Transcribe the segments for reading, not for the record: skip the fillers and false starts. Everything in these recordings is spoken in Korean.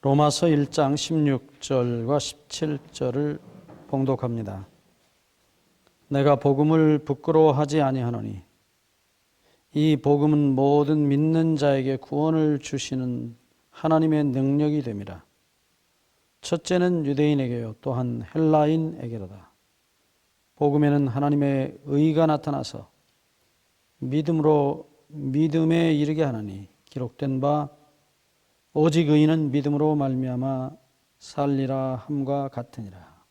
로마서 1장 16절과 17절을 봉독합니다. 내가 복음을 부끄러워하지 아니하노니 이 복음은 모든 믿는 자에게 구원을 주시는 하나님의 능력이 됨이라. 첫째는 유대인에게요 또한 헬라인에게로다. 복음에는 하나님의 의가 나타나서 믿음으로 믿음에 이르게 하나니 기록된 바 오직 의인은 믿음으로 말미암아 살리라 함과 같으니라.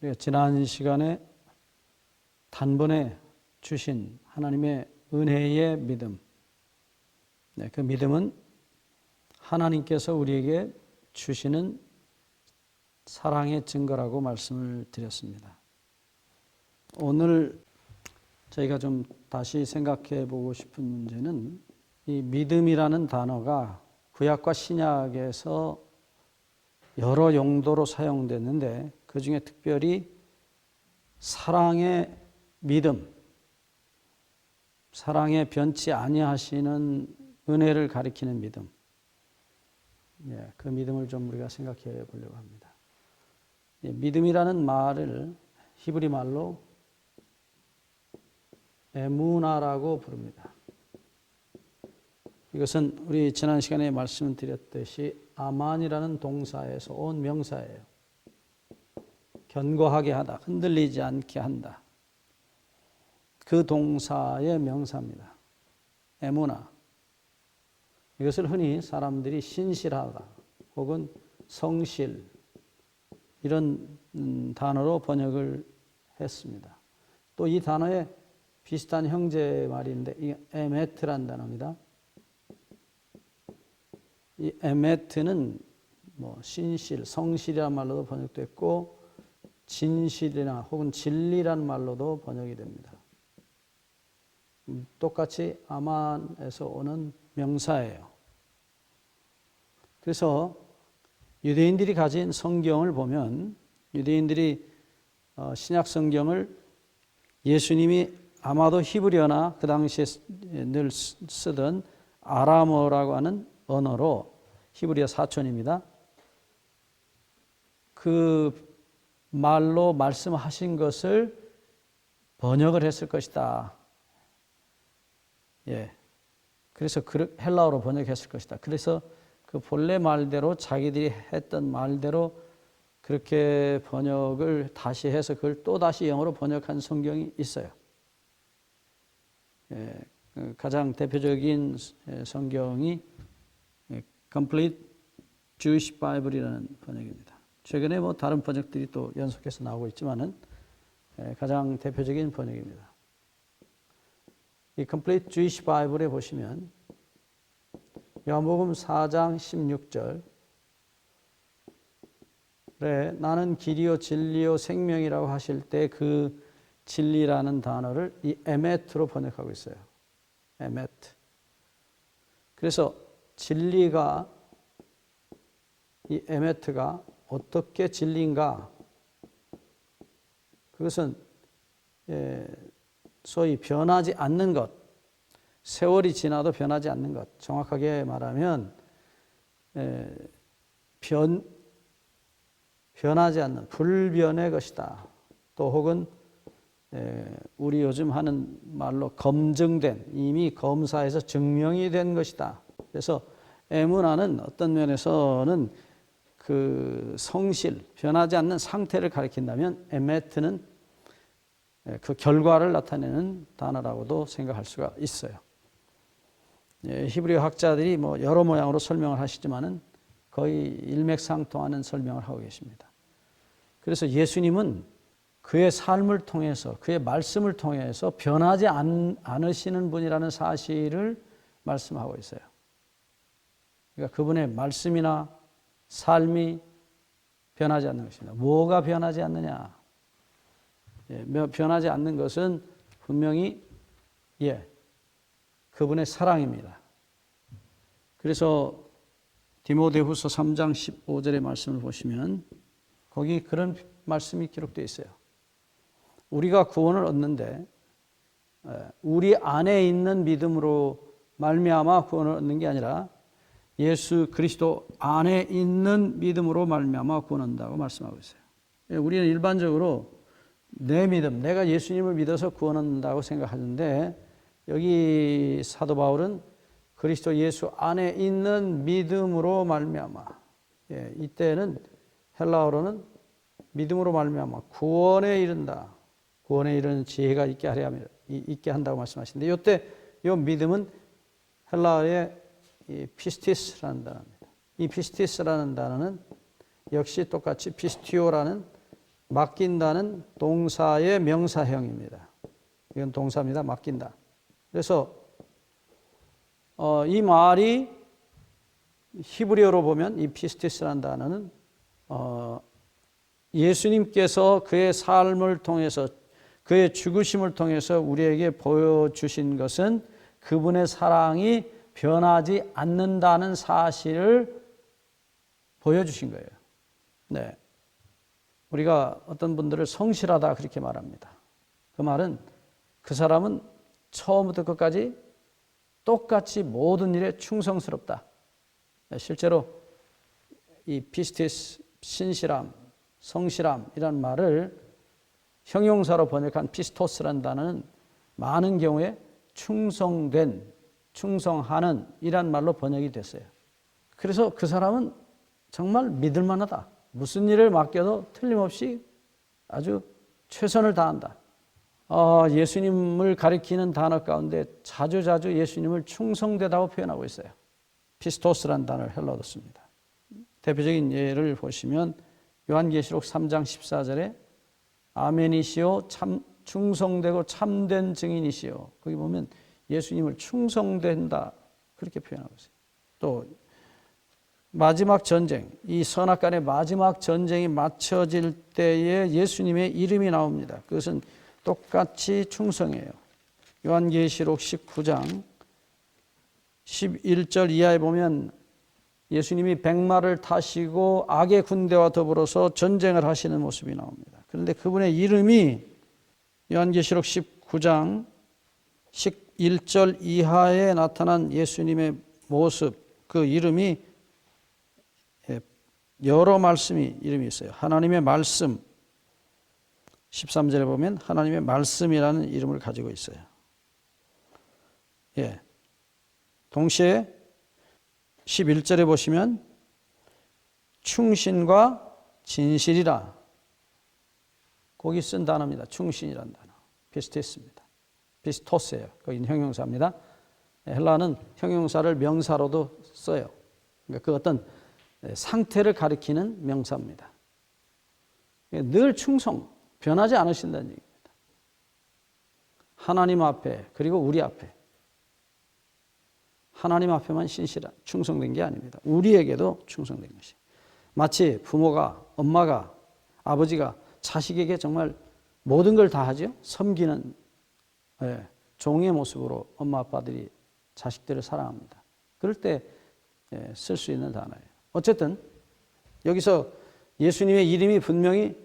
우리가 지난 시간에 단번에 주신 하나님의 은혜의 믿음, 그 믿음은 하나님께서 우리에게 주시는 사랑의 증거라고 말씀을 드렸습니다. 오늘 저희가 좀 다시 생각해 보고 싶은 문제는 이 믿음이라는 단어가 구약과 신약에서 여러 용도로 사용됐는데 그 중에 특별히 사랑의 믿음, 사랑에 변치 아니하시는 은혜를 가리키는 믿음, 그 믿음을 좀 우리가 생각해 보려고 합니다. 믿음이라는 말을 히브리 말로 에무나라고 부릅니다. 이것은 우리 지난 시간에 말씀드렸듯이 아만이라는 동사에서 온 명사예요. 견고하게 하다, 흔들리지 않게 한다. 그 동사의 명사입니다. 에무나. 이것을 흔히 사람들이 신실하다 혹은 성실 이런 단어로 번역을 했습니다. 또 이 단어에 비슷한 형제 말인데 이 에메트란 단어입니다. 이 에메트는 신실, 성실이라는 말로도 번역됐고 진실이나 혹은 진리라는 말로도 번역이 됩니다. 똑같이 아만에서 오는 명사예요. 그래서 유대인들이 가진 성경을 보면 유대인들이 신약 성경을 예수님이 아마도 히브리어나 그 당시에 늘 쓰던 아람어라고 하는 언어로 히브리어 사촌입니다. 그 말로 말씀하신 것을 번역을 했을 것이다. 그래서 헬라어로 번역했을 것이다. 그래서 그 본래 말대로 자기들이 했던 말대로 그렇게 번역을 다시 해서 그걸 또 다시 영어로 번역한 성경이 있어요. 가장 대표적인 성경이 Complete Jewish Bible이라는 번역입니다. 최근에 다른 번역들이 또 연속해서 나오고 있지만은 가장 대표적인 번역입니다. 이 Complete Jewish Bible에 보시면 요한복음 4장 16절에 나는 길이요 진리요 생명이라고 하실 때 그 진리라는 단어를 이 에메트로 번역하고 있어요. 에메트. 그래서 진리가 이 에메트가 어떻게 진리인가? 그것은 소위 변하지 않는 것, 세월이 지나도 변하지 않는 것. 정확하게 말하면 변하지 않는 불변의 것이다. 또 혹은 우리 요즘 하는 말로 검증된, 이미 검사에서 증명이 된 것이다. 그래서 에무나는 어떤 면에서는 그 성실, 변하지 않는 상태를 가리킨다면 에메트는 그 결과를 나타내는 단어라고도 생각할 수가 있어요. 히브리어 학자들이 여러 모양으로 설명을 하시지만은 거의 일맥상통하는 설명을 하고 계십니다. 그래서 예수님은 그의 삶을 통해서, 그의 말씀을 통해서 변하지 않으시는 분이라는 사실을 말씀하고 있어요. 그러니까 그분의 말씀이나 삶이 변하지 않는 것입니다. 뭐가 변하지 않느냐? 변하지 않는 것은 분명히 그분의 사랑입니다. 그래서 디모데후서 3장 15절의 말씀을 보시면 거기 그런 말씀이 기록되어 있어요. 우리가 구원을 얻는데 우리 안에 있는 믿음으로 말미암아 구원을 얻는 게 아니라 예수 그리스도 안에 있는 믿음으로 말미암아 구원한다고 말씀하고 있어요. 우리는 일반적으로 내 믿음, 내가 예수님을 믿어서 구원한다고 생각하는데 여기 사도 바울은 그리스도 예수 안에 있는 믿음으로 말미암아, 이때는 헬라어로는 믿음으로 말미암아 구원에 이른다. 구원에 이르는 지혜가 있게 한다고 말씀하시는데 이때 이 믿음은 헬라어의 피스티스라는 단어입니다. 이 피스티스라는 단어는 역시 똑같이 피스티오라는 맡긴다는 동사의 명사형입니다. 이건 동사입니다. 맡긴다. 그래서 이 말이 히브리어로 보면 이 피스티스라는 단어는 예수님께서 그의 삶을 통해서 그의 죽으심을 통해서 우리에게 보여주신 것은 그분의 사랑이 변하지 않는다는 사실을 보여주신 거예요. 네. 우리가 어떤 분들을 성실하다 그렇게 말합니다. 그 말은 그 사람은 처음부터 끝까지 똑같이 모든 일에 충성스럽다. 실제로 이 피스티스, 신실함, 성실함이란 말을 형용사로 번역한 피스토스라는 단어는 많은 경우에 충성된, 충성하는 이란 말로 번역이 됐어요. 그래서 그 사람은 정말 믿을 만하다. 무슨 일을 맡겨도 틀림없이 아주 최선을 다한다. 예수님을 가리키는 단어 가운데 자주 예수님을 충성되다고 표현하고 있어요. 피스토스라는 단어를 헬라어로 씁니다. 대표적인 예를 보시면 요한계시록 3장 14절에 아멘이시오 참 충성되고 참된 증인이시오. 거기 보면 예수님을 충성된다 그렇게 표현하고 있어요. 또 마지막 전쟁, 이 선악간의 마지막 전쟁이 맞춰질 때에 예수님의 이름이 나옵니다. 그것은 똑같이 충성이에요. 요한계시록 19장 11절 이하에 보면 예수님이 백마를 타시고 악의 군대와 더불어서 전쟁을 하시는 모습이 나옵니다. 그런데 그분의 이름이 요한계시록 19장 11절 이하에 나타난 예수님의 모습, 그 이름이 여러 이름이 있어요. 하나님의 말씀, 13절에 보면 하나님의 말씀이라는 이름을 가지고 있어요. 동시에 11절에 보시면 충신과 진실이라 거기 쓴 단어입니다. 충신이라는 단어. 피스티스입니다. 피스토스예요. 거기는 형용사입니다. 헬라는 형용사를 명사로도 써요. 그러니까 그 어떤 상태를 가리키는 명사입니다. 늘 충성, 변하지 않으신다는 얘기입니다. 하나님 앞에 그리고 우리 앞에. 하나님 앞에만 충성된 게 아닙니다. 우리에게도 충성된 것이. 마치 부모가, 엄마가, 아버지가 자식에게 정말 모든 걸 다 하죠. 섬기는 종의 모습으로 엄마 아빠들이 자식들을 사랑합니다. 그럴 때 쓸 수 있는 단어예요. 어쨌든 여기서 예수님의 이름이 분명히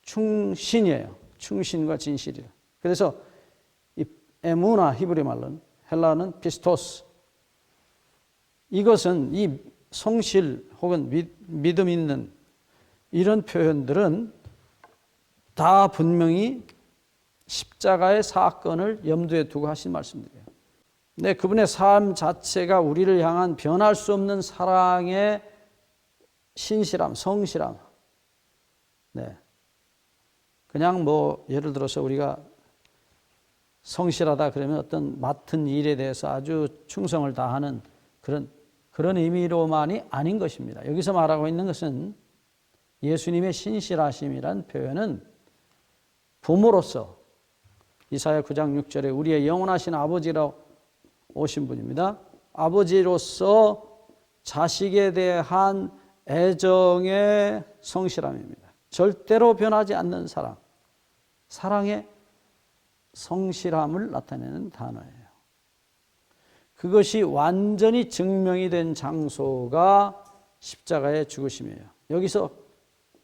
충신이에요. 충신과 진실이라. 그래서 이 에무나 히브리 말로는 헬라어는 피스토스. 이것은 이 성실 혹은 믿음 있는 이런 표현들은 다 분명히 십자가의 사건을 염두에 두고 하신 말씀들이에요. 네, 그분의 삶 자체가 우리를 향한 변할 수 없는 사랑의 신실함, 성실함. 네. 그냥 예를 들어서 우리가 성실하다 그러면 어떤 맡은 일에 대해서 아주 충성을 다하는 그런 의미로만이 아닌 것입니다. 여기서 말하고 있는 것은 예수님의 신실하심이란 표현은 부모로서 이사야 9장 6절에 우리의 영원하신 아버지라 오신 분입니다. 아버지로서 자식에 대한 애정의 성실함입니다. 절대로 변하지 않는 사랑, 사랑의 성실함을 나타내는 단어예요. 그것이 완전히 증명이 된 장소가 십자가의 죽으심이에요. 여기서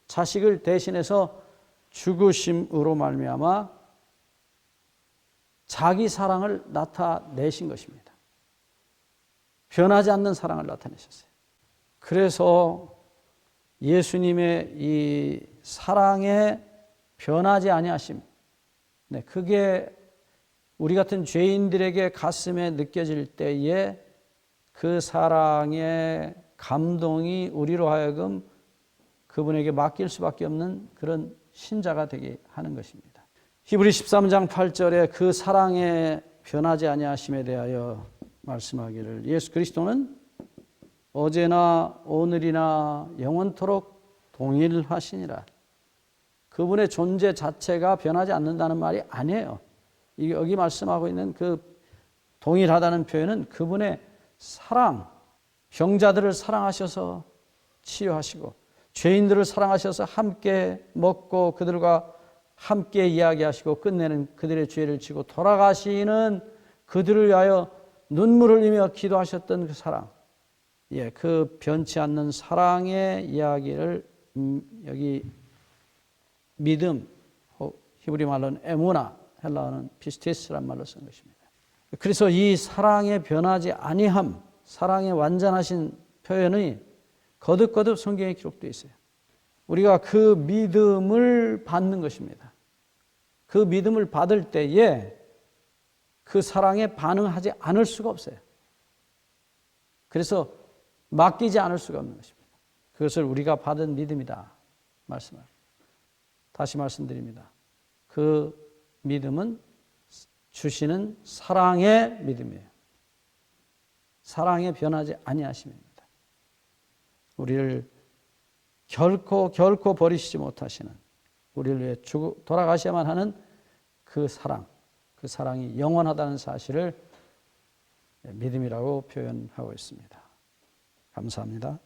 자식을 대신해서 죽으심으로 말미암아 자기 사랑을 나타내신 것입니다. 변하지 않는 사랑을 나타내셨어요. 그래서 예수님의 이 사랑에 변하지 아니하심, 네, 그게 우리 같은 죄인들에게 가슴에 느껴질 때에 그 사랑의 감동이 우리로 하여금 그분에게 맡길 수밖에 없는 그런 신자가 되게 하는 것입니다. 히브리 13장 8절에 그 사랑에 변하지 아니하심에 대하여 말씀하기를 예수 그리스도는 어제나 오늘이나 영원토록 동일하시니라. 그분의 존재 자체가 변하지 않는다는 말이 아니에요. 여기 말씀하고 있는 그 동일하다는 표현은 그분의 사랑, 병자들을 사랑하셔서 치유하시고 죄인들을 사랑하셔서 함께 먹고 그들과 함께 이야기하시고 끝내는 그들의 죄를 지고 돌아가시는 그들을 위하여 눈물을 흘리며 기도하셨던 그 사랑, 예, 그 변치 않는 사랑의 이야기를 여기 믿음, 히브리 말로는 에무나, 헬라어는 피스티스란 말로 쓴 것입니다. 그래서 이 사랑의 변하지 아니함, 사랑의 완전하신 표현이 거듭거듭 성경에 기록되어 있어요. 우리가 그 믿음을 받는 것입니다. 그 믿음을 받을 때에 그 사랑에 반응하지 않을 수가 없어요. 그래서 맡기지 않을 수가 없는 것입니다. 그것을 우리가 받은 믿음이다 말씀을 다시 말씀드립니다. 그 믿음은 주시는 사랑의 믿음이에요. 사랑에 변하지 아니하심입니다. 우리를 결코 버리시지 못하시는, 우리를 위해 돌아가셔야만 하는 그 사랑이 영원하다는 사실을 믿음이라고 표현하고 있습니다. 감사합니다.